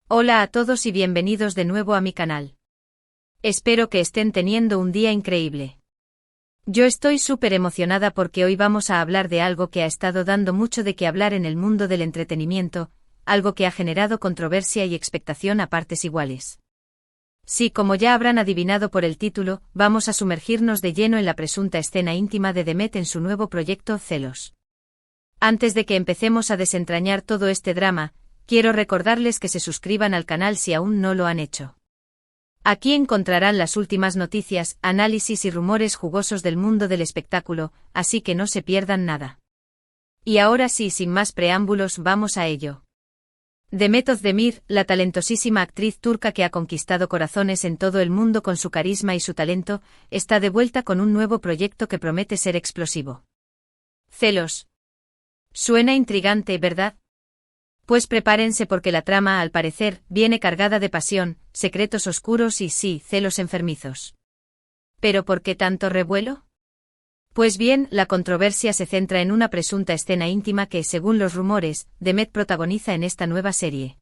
Hola a todos y bienvenidos de nuevo a mi canal. Espero que estén teniendo un día increíble. Yo estoy súper emocionada porque hoy vamos a hablar de algo que ha estado dando mucho de qué hablar en el mundo del entretenimiento, algo que ha generado controversia y expectación a partes iguales. Sí, como ya habrán adivinado por el título, vamos a sumergirnos de lleno en la presunta escena íntima de Demet en su nuevo proyecto Celos. Antes de que empecemos a desentrañar todo este drama, quiero recordarles que se suscriban al canal si aún no lo han hecho. Aquí encontrarán las últimas noticias, análisis y rumores jugosos del mundo del espectáculo, así que no se pierdan nada. Y ahora sí, sin más preámbulos, vamos a ello. Demet Özdemir, la talentosísima actriz turca que ha conquistado corazones en todo el mundo con su carisma y su talento, está de vuelta con un nuevo proyecto que promete ser explosivo. Celos. Suena intrigante, ¿verdad? Pues prepárense porque la trama, al parecer, viene cargada de pasión, secretos oscuros y sí, celos enfermizos. ¿Pero por qué tanto revuelo? Pues bien, la controversia se centra en una presunta escena íntima que, según los rumores, Demet protagoniza en esta nueva serie.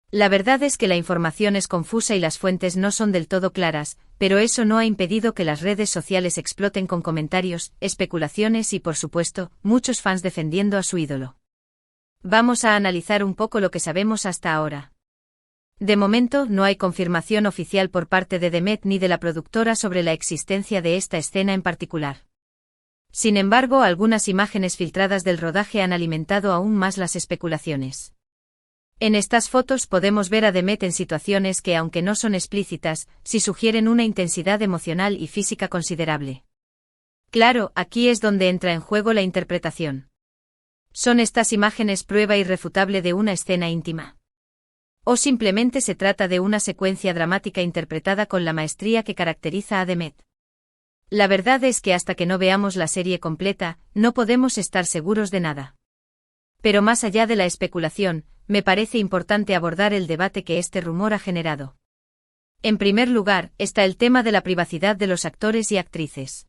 La verdad es que la información es confusa y las fuentes no son del todo claras, pero eso no ha impedido que las redes sociales exploten con comentarios, especulaciones y, por supuesto, muchos fans defendiendo a su ídolo. Vamos a analizar un poco lo que sabemos hasta ahora. De momento, no hay confirmación oficial por parte de Demet ni de la productora sobre la existencia de esta escena en particular. Sin embargo, algunas imágenes filtradas del rodaje han alimentado aún más las especulaciones. En estas fotos podemos ver a Demet en situaciones que, aunque no son explícitas, sí sugieren una intensidad emocional y física considerable. Claro, aquí es donde entra en juego la interpretación. ¿Son estas imágenes prueba irrefutable de una escena íntima? ¿O simplemente se trata de una secuencia dramática interpretada con la maestría que caracteriza a Demet? La verdad es que hasta que no veamos la serie completa, no podemos estar seguros de nada. Pero más allá de la especulación, me parece importante abordar el debate que este rumor ha generado. En primer lugar, está el tema de la privacidad de los actores y actrices.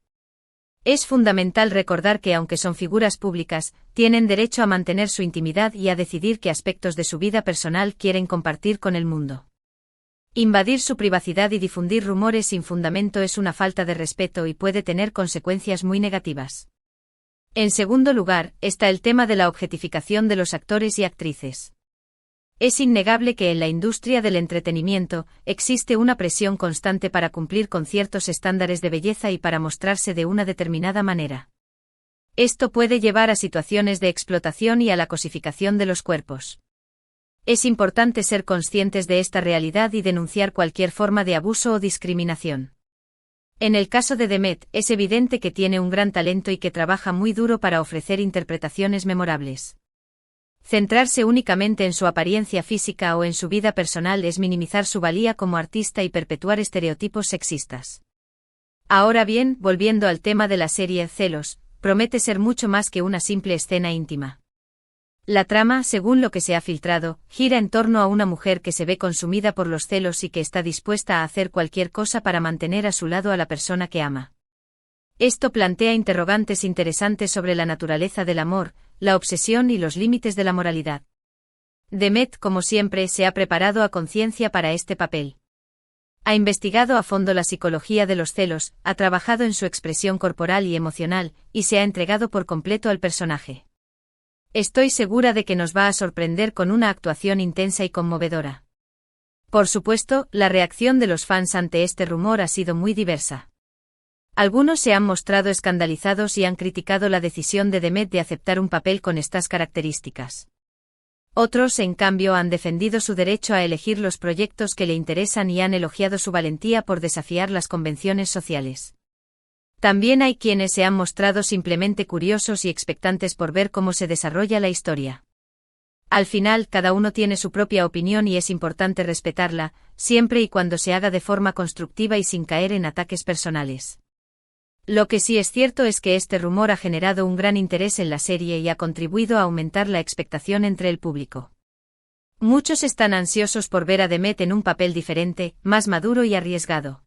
Es fundamental recordar que aunque son figuras públicas, tienen derecho a mantener su intimidad y a decidir qué aspectos de su vida personal quieren compartir con el mundo. Invadir su privacidad y difundir rumores sin fundamento es una falta de respeto y puede tener consecuencias muy negativas. En segundo lugar, está el tema de la objetificación de los actores y actrices. Es innegable que en la industria del entretenimiento existe una presión constante para cumplir con ciertos estándares de belleza y para mostrarse de una determinada manera. Esto puede llevar a situaciones de explotación y a la cosificación de los cuerpos. Es importante ser conscientes de esta realidad y denunciar cualquier forma de abuso o discriminación. En el caso de Demet, es evidente que tiene un gran talento y que trabaja muy duro para ofrecer interpretaciones memorables. Centrarse únicamente en su apariencia física o en su vida personal es minimizar su valía como artista y perpetuar estereotipos sexistas. Ahora bien, volviendo al tema de la serie Celos, promete ser mucho más que una simple escena íntima. La trama, según lo que se ha filtrado, gira en torno a una mujer que se ve consumida por los celos y que está dispuesta a hacer cualquier cosa para mantener a su lado a la persona que ama. Esto plantea interrogantes interesantes sobre la naturaleza del amor, la obsesión y los límites de la moralidad. Demet, como siempre, se ha preparado a conciencia para este papel. Ha investigado a fondo la psicología de los celos, ha trabajado en su expresión corporal y emocional, y se ha entregado por completo al personaje. Estoy segura de que nos va a sorprender con una actuación intensa y conmovedora. Por supuesto, la reacción de los fans ante este rumor ha sido muy diversa. Algunos se han mostrado escandalizados y han criticado la decisión de Demet de aceptar un papel con estas características. Otros, en cambio, han defendido su derecho a elegir los proyectos que le interesan y han elogiado su valentía por desafiar las convenciones sociales. También hay quienes se han mostrado simplemente curiosos y expectantes por ver cómo se desarrolla la historia. Al final, cada uno tiene su propia opinión y es importante respetarla, siempre y cuando se haga de forma constructiva y sin caer en ataques personales. Lo que sí es cierto es que este rumor ha generado un gran interés en la serie y ha contribuido a aumentar la expectación entre el público. Muchos están ansiosos por ver a Demet en un papel diferente, más maduro y arriesgado.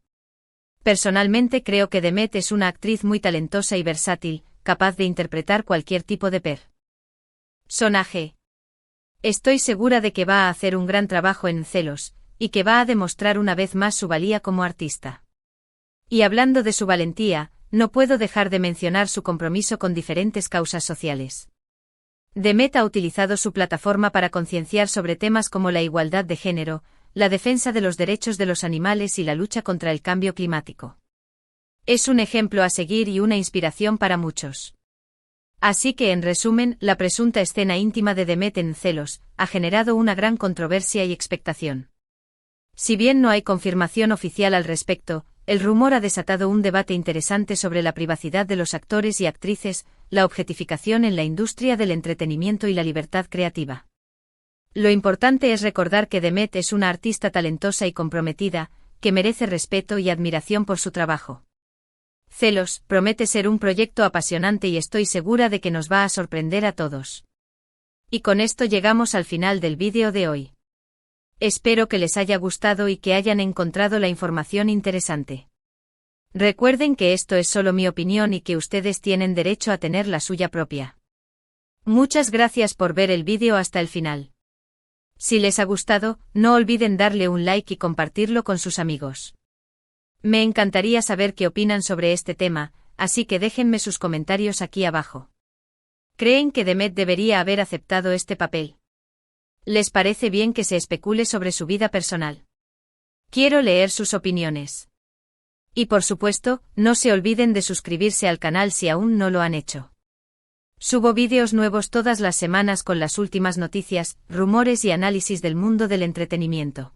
Personalmente creo que Demet es una actriz muy talentosa y versátil, capaz de interpretar cualquier tipo de personaje. Estoy segura de que va a hacer un gran trabajo en Celos, y que va a demostrar una vez más su valía como artista. Y hablando de su valentía, no puedo dejar de mencionar su compromiso con diferentes causas sociales. Demet ha utilizado su plataforma para concienciar sobre temas como la igualdad de género, la defensa de los derechos de los animales y la lucha contra el cambio climático. Es un ejemplo a seguir y una inspiración para muchos. Así que, en resumen, la presunta escena íntima de Demet en Celos ha generado una gran controversia y expectación. Si bien no hay confirmación oficial al respecto, el rumor ha desatado un debate interesante sobre la privacidad de los actores y actrices, la objetificación en la industria del entretenimiento y la libertad creativa. Lo importante es recordar que Demet es una artista talentosa y comprometida, que merece respeto y admiración por su trabajo. Celos promete ser un proyecto apasionante y estoy segura de que nos va a sorprender a todos. Y con esto llegamos al final del vídeo de hoy. Espero que les haya gustado y que hayan encontrado la información interesante. Recuerden que esto es solo mi opinión y que ustedes tienen derecho a tener la suya propia. Muchas gracias por ver el vídeo hasta el final. Si les ha gustado, no olviden darle un like y compartirlo con sus amigos. Me encantaría saber qué opinan sobre este tema, así que déjenme sus comentarios aquí abajo. ¿Creen que Demet debería haber aceptado este papel? ¿Les parece bien que se especule sobre su vida personal? Quiero leer sus opiniones. Y por supuesto, no se olviden de suscribirse al canal si aún no lo han hecho. Subo vídeos nuevos todas las semanas con las últimas noticias, rumores y análisis del mundo del entretenimiento.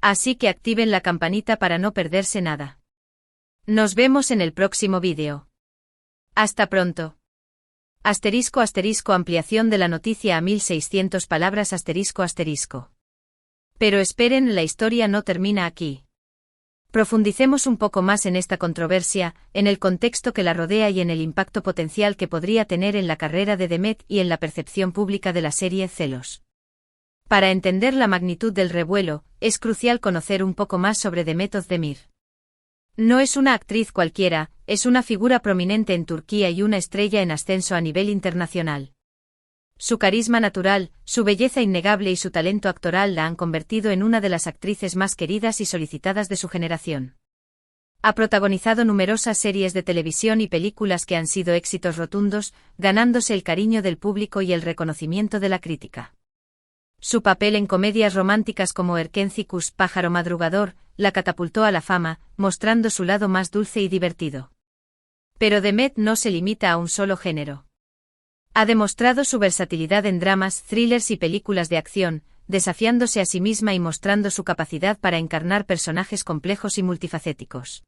Así que activen la campanita para no perderse nada. Nos vemos en el próximo vídeo. Hasta pronto. *** Ampliación de la noticia a 1600 palabras ***. Pero esperen, la historia no termina aquí. Profundicemos un poco más en esta controversia, en el contexto que la rodea y en el impacto potencial que podría tener en la carrera de Demet y en la percepción pública de la serie Celos. Para entender la magnitud del revuelo, es crucial conocer un poco más sobre Demet Özdemir. No es una actriz cualquiera, es una figura prominente en Turquía y una estrella en ascenso a nivel internacional. Su carisma natural, su belleza innegable y su talento actoral la han convertido en una de las actrices más queridas y solicitadas de su generación. Ha protagonizado numerosas series de televisión y películas que han sido éxitos rotundos, ganándose el cariño del público y el reconocimiento de la crítica. Su papel en comedias románticas como Erkencikus, Pájaro Madrugador, la catapultó a la fama, mostrando su lado más dulce y divertido. Pero Demet no se limita a un solo género. Ha demostrado su versatilidad en dramas, thrillers y películas de acción, desafiándose a sí misma y mostrando su capacidad para encarnar personajes complejos y multifacéticos.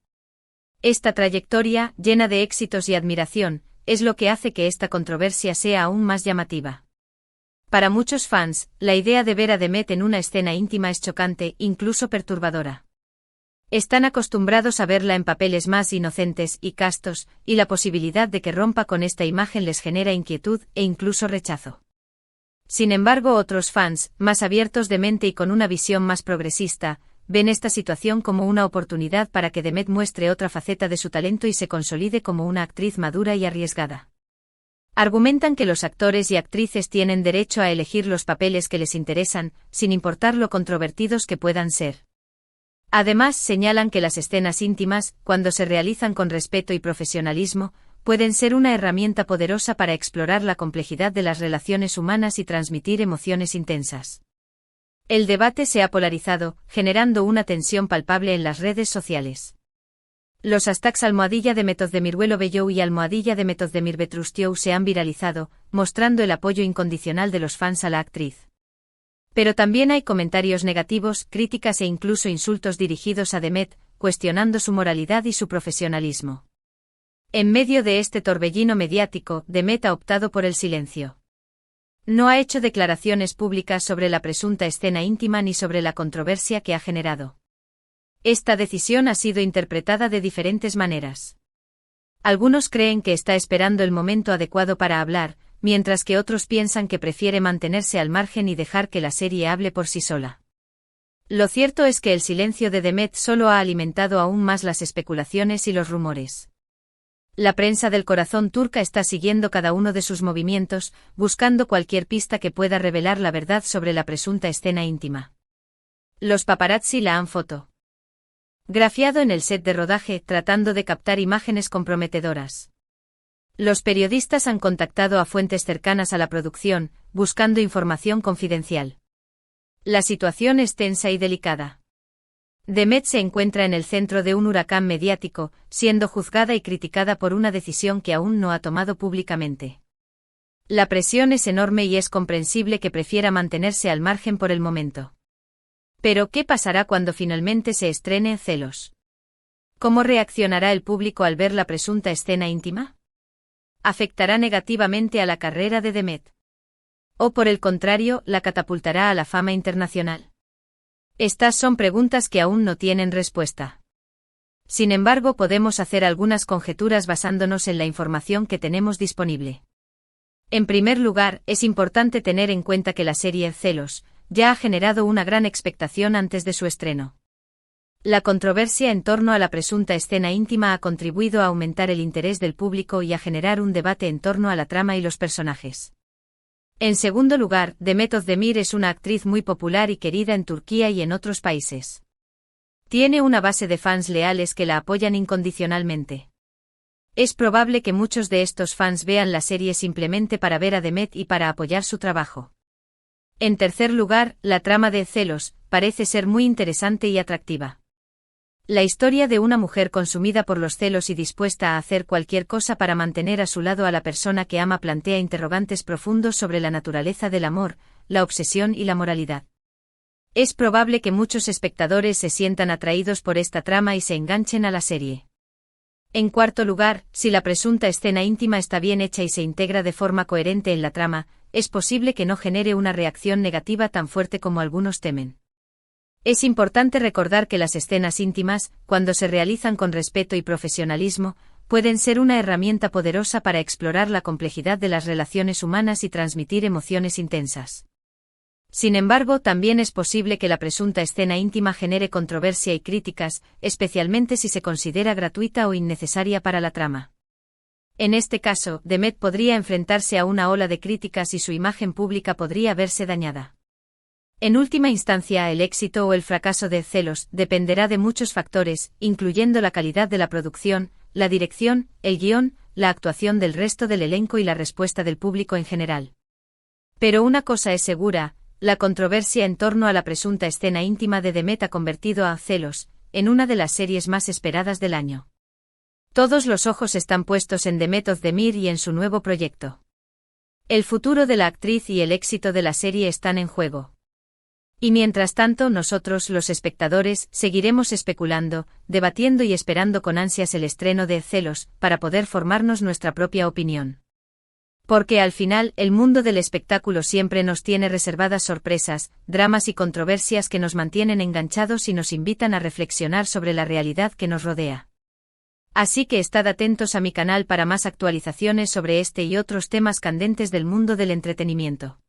Esta trayectoria, llena de éxitos y admiración, es lo que hace que esta controversia sea aún más llamativa. Para muchos fans, la idea de ver a Demet en una escena íntima es chocante, incluso perturbadora. Están acostumbrados a verla en papeles más inocentes y castos, y la posibilidad de que rompa con esta imagen les genera inquietud e incluso rechazo. Sin embargo, otros fans, más abiertos de mente y con una visión más progresista, ven esta situación como una oportunidad para que Demet muestre otra faceta de su talento y se consolide como una actriz madura y arriesgada. Argumentan que los actores y actrices tienen derecho a elegir los papeles que les interesan, sin importar lo controvertidos que puedan ser. Además, señalan que las escenas íntimas, cuando se realizan con respeto y profesionalismo, pueden ser una herramienta poderosa para explorar la complejidad de las relaciones humanas y transmitir emociones intensas. El debate se ha polarizado, generando una tensión palpable en las redes sociales. Los hashtags #Demet Özdemirvuelo Bello y #Demet Özdemir Betrustio se han viralizado, mostrando el apoyo incondicional de los fans a la actriz. Pero también hay comentarios negativos, críticas e incluso insultos dirigidos a Demet, cuestionando su moralidad y su profesionalismo. En medio de este torbellino mediático, Demet ha optado por el silencio. No ha hecho declaraciones públicas sobre la presunta escena íntima ni sobre la controversia que ha generado. Esta decisión ha sido interpretada de diferentes maneras. Algunos creen que está esperando el momento adecuado para hablar, mientras que otros piensan que prefiere mantenerse al margen y dejar que la serie hable por sí sola. Lo cierto es que el silencio de Demet solo ha alimentado aún más las especulaciones y los rumores. La prensa del corazón turca está siguiendo cada uno de sus movimientos, buscando cualquier pista que pueda revelar la verdad sobre la presunta escena íntima. Los paparazzi la han fotografiado en el set de rodaje, tratando de captar imágenes comprometedoras. Los periodistas han contactado a fuentes cercanas a la producción, buscando información confidencial. La situación es tensa y delicada. Demet se encuentra en el centro de un huracán mediático, siendo juzgada y criticada por una decisión que aún no ha tomado públicamente. La presión es enorme y es comprensible que prefiera mantenerse al margen por el momento. Pero, ¿qué pasará cuando finalmente se estrene Celos? ¿Cómo reaccionará el público al ver la presunta escena íntima? ¿Afectará negativamente a la carrera de Demet? ¿O por el contrario, la catapultará a la fama internacional? Estas son preguntas que aún no tienen respuesta. Sin embargo, podemos hacer algunas conjeturas basándonos en la información que tenemos disponible. En primer lugar, es importante tener en cuenta que la serie Celos ya ha generado una gran expectación antes de su estreno. La controversia en torno a la presunta escena íntima ha contribuido a aumentar el interés del público y a generar un debate en torno a la trama y los personajes. En segundo lugar, Demet Özdemir es una actriz muy popular y querida en Turquía y en otros países. Tiene una base de fans leales que la apoyan incondicionalmente. Es probable que muchos de estos fans vean la serie simplemente para ver a Demet y para apoyar su trabajo. En tercer lugar, la trama de Celos parece ser muy interesante y atractiva. La historia de una mujer consumida por los celos y dispuesta a hacer cualquier cosa para mantener a su lado a la persona que ama plantea interrogantes profundos sobre la naturaleza del amor, la obsesión y la moralidad. Es probable que muchos espectadores se sientan atraídos por esta trama y se enganchen a la serie. En cuarto lugar, si la presunta escena íntima está bien hecha y se integra de forma coherente en la trama, es posible que no genere una reacción negativa tan fuerte como algunos temen. Es importante recordar que las escenas íntimas, cuando se realizan con respeto y profesionalismo, pueden ser una herramienta poderosa para explorar la complejidad de las relaciones humanas y transmitir emociones intensas. Sin embargo, también es posible que la presunta escena íntima genere controversia y críticas, especialmente si se considera gratuita o innecesaria para la trama. En este caso, Demet podría enfrentarse a una ola de críticas y su imagen pública podría verse dañada. En última instancia, el éxito o el fracaso de Celos dependerá de muchos factores, incluyendo la calidad de la producción, la dirección, el guión, la actuación del resto del elenco y la respuesta del público en general. Pero una cosa es segura, la controversia en torno a la presunta escena íntima de Demet ha convertido a Celos en una de las series más esperadas del año. Todos los ojos están puestos en Demet Özdemir y en su nuevo proyecto. El futuro de la actriz y el éxito de la serie están en juego. Y mientras tanto nosotros, los espectadores, seguiremos especulando, debatiendo y esperando con ansias el estreno de Celos, para poder formarnos nuestra propia opinión. Porque al final, el mundo del espectáculo siempre nos tiene reservadas sorpresas, dramas y controversias que nos mantienen enganchados y nos invitan a reflexionar sobre la realidad que nos rodea. Así que estad atentos a mi canal para más actualizaciones sobre este y otros temas candentes del mundo del entretenimiento.